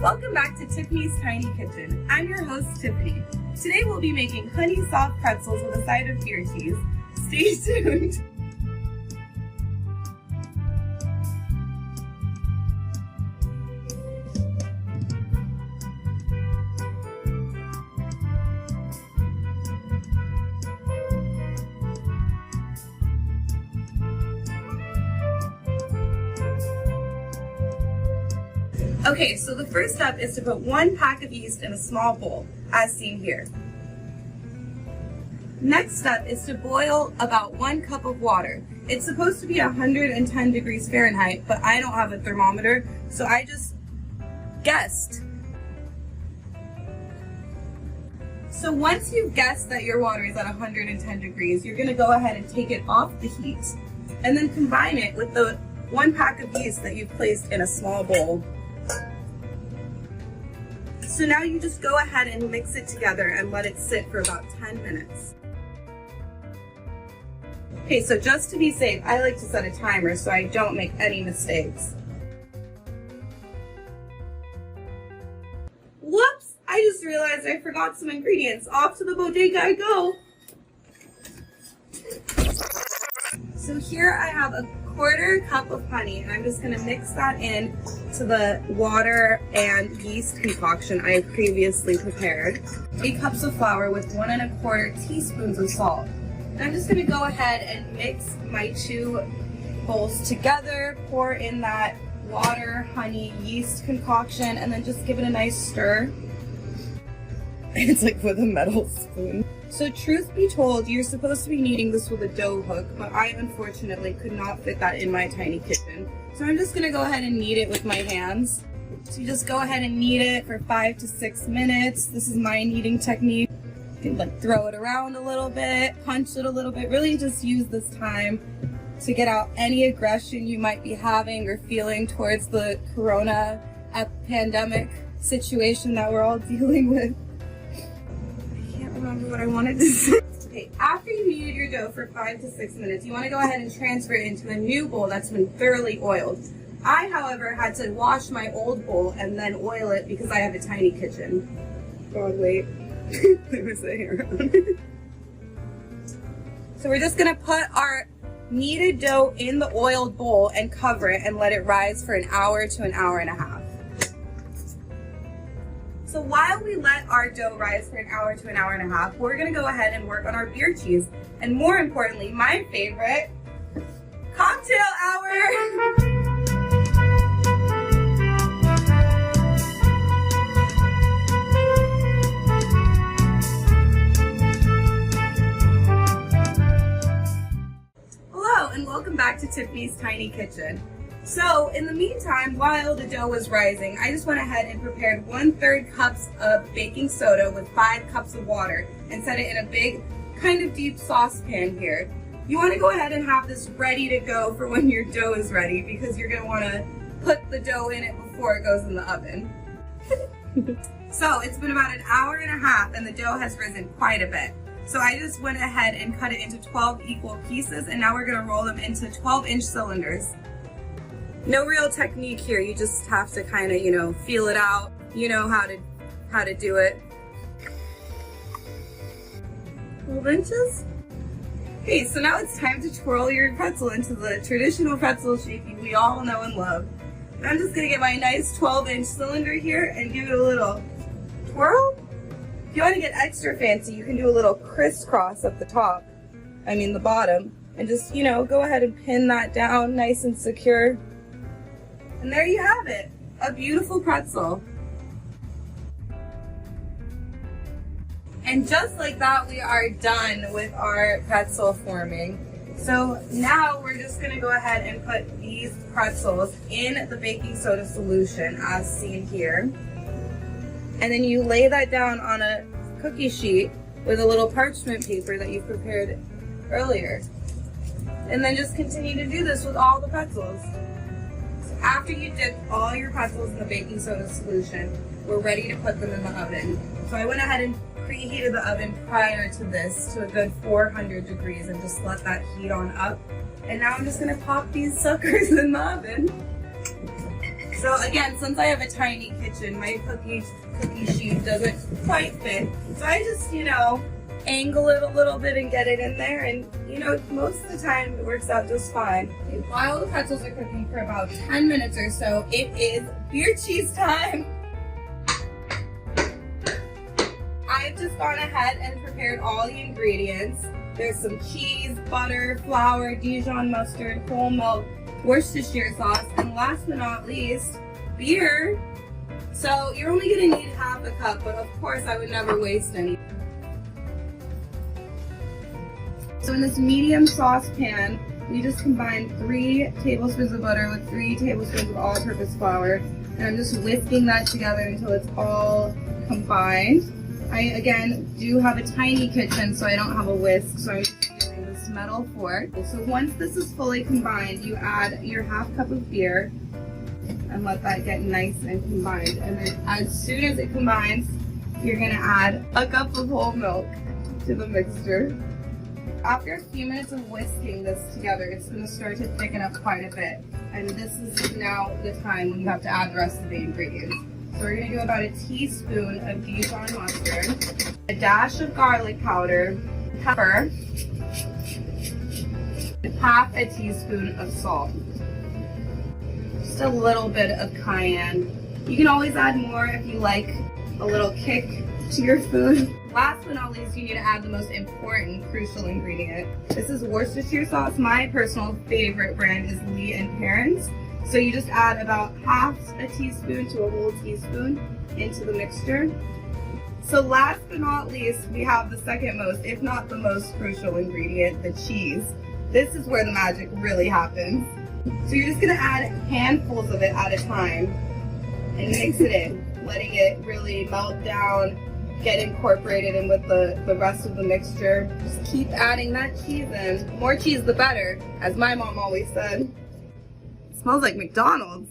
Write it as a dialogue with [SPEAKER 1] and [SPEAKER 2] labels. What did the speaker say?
[SPEAKER 1] Welcome back to Tiffany's Tiny Kitchen. I'm your host, Tiffany. Today we'll be making honey soft pretzels with a side of beer cheese. Stay tuned. Okay, so the first step is to put 1 pack of yeast in a small bowl, as seen here. Next step is to boil about 1 cup of water. It's supposed to be 110 degrees Fahrenheit, but I don't have a thermometer, so I just guessed. So once you've guessed that your water is at 110 degrees, you're gonna go ahead and take it off the heat, and then combine it with the 1 pack of yeast that you've placed in a small bowl. So now you just go ahead and mix it together and let it sit for about 10 minutes. Okay, so just to be safe, I like to set a timer so I don't make any mistakes. Whoops! I just realized I forgot some ingredients. Off to the bodega I go. So here I have a 1/4 cup of honey, and I'm just going to mix that in to the water and yeast concoction I previously prepared. 8 cups of flour with 1 1/4 teaspoons of salt. And I'm just going to go ahead and mix my 2 bowls together, pour in that water, honey, yeast concoction, and then just give it a nice stir. It's like with a metal spoon. So truth be told, you're supposed to be kneading this with a dough hook, but I unfortunately could not fit that in my tiny kitchen. So I'm just gonna go ahead and knead it with my hands. So you just go ahead and knead it for 5 to 6 minutes. This is my kneading technique. You can like throw it around a little bit, punch it a little bit, really just use this time to get out any aggression you might be having or feeling towards the corona pandemic situation that we're all dealing with. Remember what I wanted to say. Okay, after you kneaded your dough for 5 to 6 minutes, you want to go ahead and transfer it into a new bowl that's been thoroughly oiled. I, however, had to wash my old bowl and then oil it because I have a tiny kitchen. Oh, wait. There was a hair on it. So we're just going to put our kneaded dough in the oiled bowl and cover it and let it rise for an hour to an hour and a half. So while we let our dough rise for an hour to an hour and a half, we're gonna go ahead and work on our beer cheese. And more importantly, my favorite, cocktail hour! Hello, and welcome back to Tiffany's Tiny Kitchen. So in the meantime, while the dough was rising, I just went ahead and prepared 1/3 cups of baking soda with 5 cups of water and set it in a big, kind of deep saucepan here. You want to go ahead and have this ready to go for when your dough is ready because you're going to want to put the dough in it before it goes in the oven. So it's been about an hour and a half and the dough has risen quite a bit. So I just went ahead and cut it into 12 equal pieces, and now we're going to roll them into 12-inch cylinders. No real technique here, you just have to kind of, feel it out. You know how to do it. 12 inches? Okay, so now it's time to twirl your pretzel into the traditional pretzel shape we all know and love. And I'm just gonna get my nice 12-inch cylinder here and give it a little twirl. If you want to get extra fancy, you can do a little crisscross at the top, the bottom, and just, go ahead and pin that down nice and secure. And there you have it, a beautiful pretzel. And just like that, we are done with our pretzel forming. So now we're just gonna go ahead and put these pretzels in the baking soda solution as seen here. And then you lay that down on a cookie sheet with a little parchment paper that you've prepared earlier. And then just continue to do this with all the pretzels. After you dip all your pretzels in the baking soda solution, we're ready to put them in the oven. So I went ahead and preheated the oven prior to this to a good 400 degrees and just let that heat on up. And now I'm just gonna pop these suckers in the oven. So again, since I have a tiny kitchen, my cookie sheet doesn't quite fit. So I just, angle it a little bit and get it in there, and most of the time it works out just fine. While the pretzels are cooking for about 10 minutes or so, it is beer cheese time. I've just gone ahead and prepared all the ingredients. There's some cheese, butter, flour, Dijon mustard, whole milk, Worcestershire sauce, and last but not least, beer. So you're only gonna need half a cup, but of course I would never waste any. So in this medium saucepan, we just combine 3 tablespoons of butter with 3 tablespoons of all-purpose flour, and I'm just whisking that together until it's all combined. I, again, do have a tiny kitchen, so I don't have a whisk, so I'm just using this metal fork. So once this is fully combined, you add your half cup of beer and let that get nice and combined. And then as soon as it combines, you're gonna add a cup of whole milk to the mixture. After a few minutes of whisking this together, it's gonna start to thicken up quite a bit. And this is now the time when you have to add the rest of the ingredients. So we're gonna do about a teaspoon of Dijon mustard, a dash of garlic powder, pepper, and half a teaspoon of salt. Just a little bit of cayenne. You can always add more if you like a little kick to your food. Last but not least, you need to add the most important, crucial ingredient. This is Worcestershire sauce. My personal favorite brand is Lee & Perrins. So you just add about half a teaspoon to a whole teaspoon into the mixture. So last but not least, we have the second most, if not the most crucial ingredient, the cheese. This is where the magic really happens. So you're just gonna add handfuls of it at a time and mix it in, letting it really melt down, get incorporated in with the rest of the mixture. Just keep adding that cheese in. The more cheese, the better, as my mom always said. It smells like McDonald's.